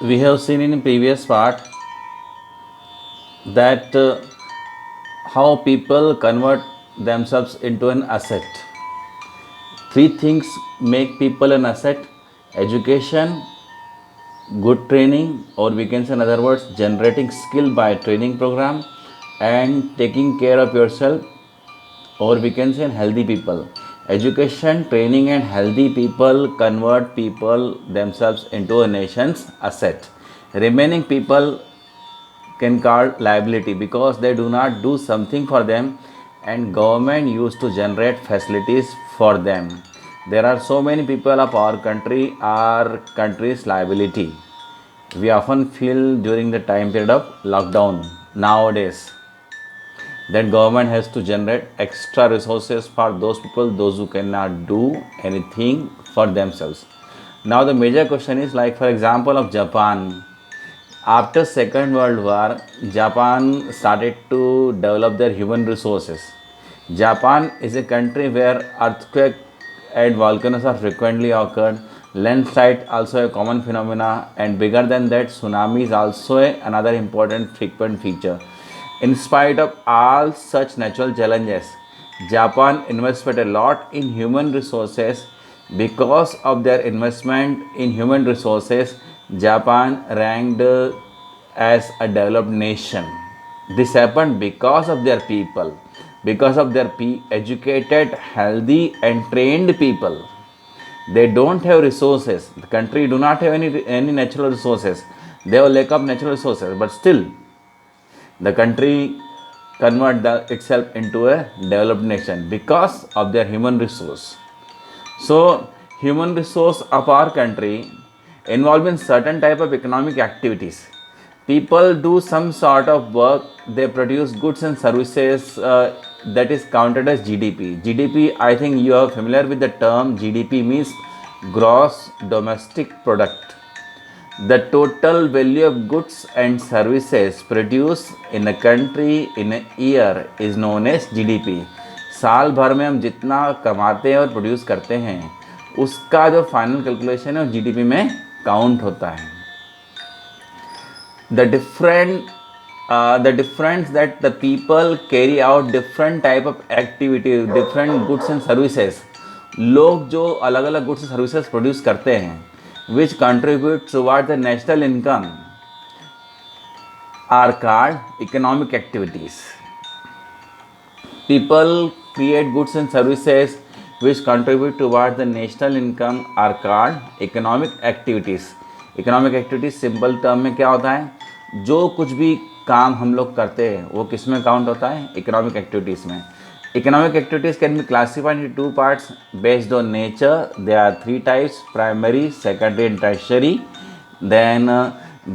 We have seen in previous part that how people convert themselves into an asset. Three things make people an asset: education, good training, or we can say in other words, generating skill by training program, and taking care of yourself, or we can say healthy people. Education, training, and healthy people convert people themselves into a nation's asset. Remaining people can call liability because they do not do something for them, and government used to generate facilities for them. There are so many people of our country's liability. We often feel during the time period of lockdown nowadays that government has to generate extra resources for those people, those who cannot do anything for themselves. Now the major question is, like for example of Japan. After Second World War, Japan started to develop their human resources. Japan is a country where earthquake and volcanoes are frequently occurred. Landslide also a common phenomena, and bigger than that, tsunami is also another important frequent feature. In spite of all such natural challenges, Japan invested a lot in human resources. Because of their investment in human resources, Japan ranked as a developed nation. This happened because of their people, because of their educated, healthy, and trained people. They don't have resources. The country do not have any natural resources. They have lack of natural resources, but still the country itself into a developed nation because of their human resource. So human resource of our country involve in certain type of economic activities. People do some sort of work, they produce goods and services, that is counted as GDP. GDP, I think you are familiar with the term. GDP means gross domestic product. The total value of goods and services produced in a country in a year is known as GDP. साल भर में हम जितना कमाते हैं और produce करते हैं, उसका जो फाइनल कैलकुलेशन है जीडीपी में काउंट होता है. The difference that the people carry out different type of activity, different goods and services. लोग जो अलग अलग goods and services produce करते हैं, which contribute toward the national income, are called economic activities. People create goods and services which contribute toward the national income are called economic activities. Economic activities simple term में क्या होता है, जो कुछ भी काम हम लोग करते हैं वो किस में काउंट होता है, इकोनॉमिक एक्टिविटीज़ में. Economic activities can be classified in two parts based on nature. They are three types: primary, secondary and tertiary. Then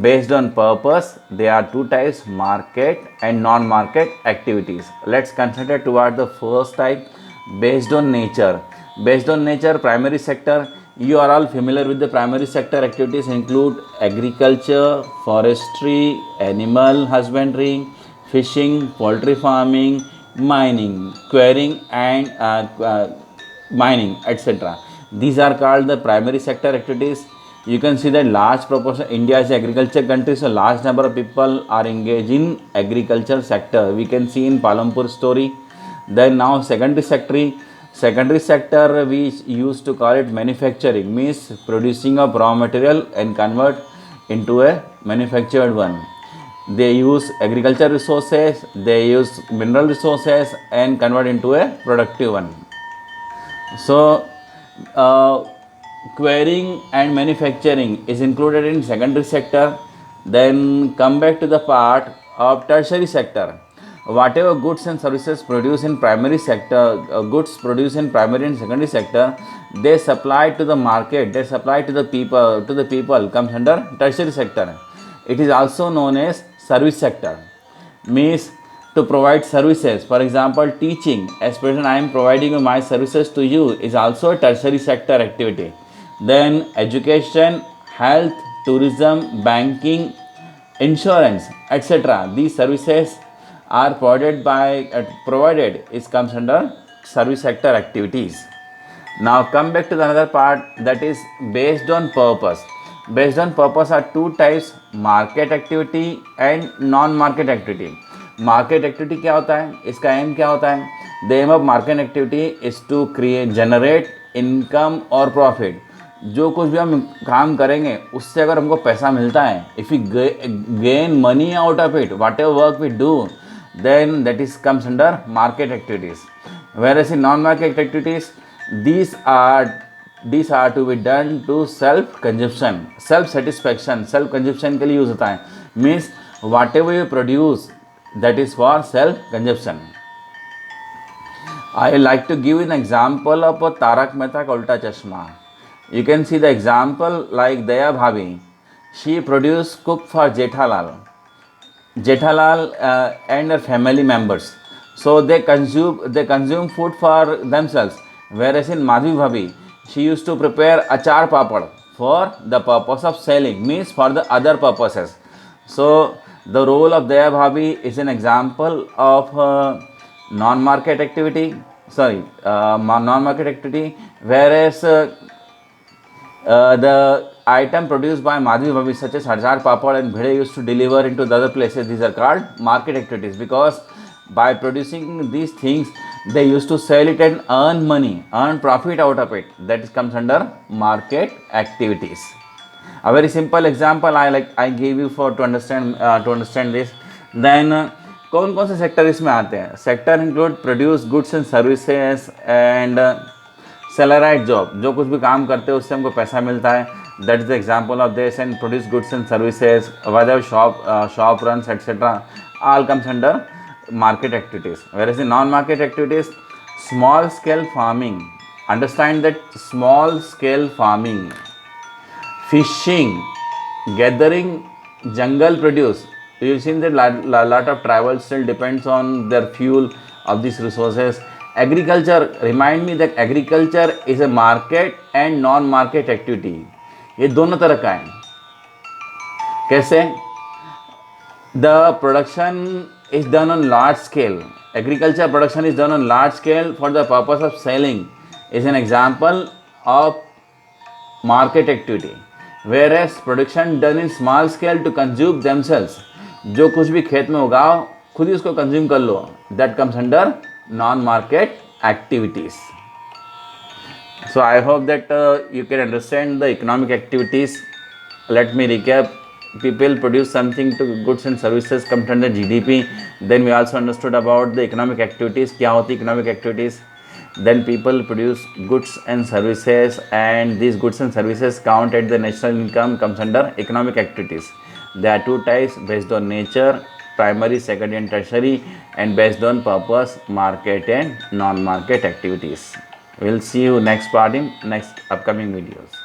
based on purpose, there are two types: market and non-market activities. Let's consider toward the first type, based on nature. Based on nature, primary sector. You are all familiar with the primary sector activities include agriculture, forestry, animal husbandry, fishing, poultry farming, mining, quarrying, and mining, etc. These are called the primary sector activities. You can see that large proportion, India is an agriculture country, so large number of people are engaged in agriculture sector. We can see in Palampur story. Then now secondary sector we used to call it manufacturing, means producing of raw material and convert into a manufactured one. They use agriculture resources, they use mineral resources and convert into a productive one. So quarrying and manufacturing is included in secondary sector. Then come back to the part of tertiary sector. Whatever goods and services produced in primary sector, goods produced in primary and secondary sector, they supply to the market, they supply to the people comes under tertiary sector. It is also known as service sector, means to provide services. For example, teaching, as present I am providing my services to you, is also a tertiary sector activity. Then education, health, tourism, banking, insurance, etc. These services are provided is comes under service sector activities. Now come back to the another part, that is based on purpose. based on purpose are two types, market activity and non market activity. Market activity क्या होता है, इसका aim क्या होता है? The aim of market activity is to create generate income और profit. जो कुछ भी हम काम करेंगे उससे अगर हमको पैसा मिलता है, if you gain money out of it, whatever work we do, then that is comes under market activities. Whereas in non-market activities, these are to be done to self consumption, self satisfaction. self consumption के लिए use होता है. Means whatever you produce, that is for self consumption. I like to give an example of a Tarak Mehta ka Ulta Chashma. You can see the example like Daya Bhabhi. She produced cook for Jethalal and her family members. So they consume food for themselves. Whereas in Madhvi Bhabhi, she used to prepare achar papad for the purpose of selling, means for the other purposes. So the role of Daya Bhabhi is an example of non-market activity. Non-market activity. Whereas the item produced by Madhvi Bhabhi, such as Achar Papad and Bhede, used to deliver into the other places. These are called market activities, because by producing these things, they used to sell it and earn money, earn profit out of it. That comes under market activities. A very simple example I gave you for to understand this. Then कौन कौन से sector इसमें आते हैं? Sector include produce goods and services and salaried job. जो कुछ भी काम करते हैं उससे हमको पैसा मिलता है. That is the example of this. And produce goods and services, whether shop runs etcetera, all comes under market activities. Whereas in non-market activities, small scale farming, understand that small scale farming, fishing, gathering jungle produce. You've seen that lot of tribals still depends on their fuel of these resources. Agriculture, remind me that agriculture is a market and non-market activity. ये दोनों तरह का है. कैसे? The production is done on large scale. Agriculture production is done on large scale for the purpose of selling. Is an example of market activity. Whereas production done in small scale to consume themselves. जो कुछ भी खेत में उगाओ खुद ही उसको consume कर लो. That comes under non-market activities. So I hope that you can understand the economic activities. Let me recap. People produce something to goods and services comes under GDP. Then we also understood about the economic activities. क्या होती economic activities? Then people produce goods and services, and these goods and services count at the national income, comes under economic activities. There are two types based on nature, primary, secondary and tertiary, and based on purpose, market and non-market activities. We'll see you next part in next upcoming videos.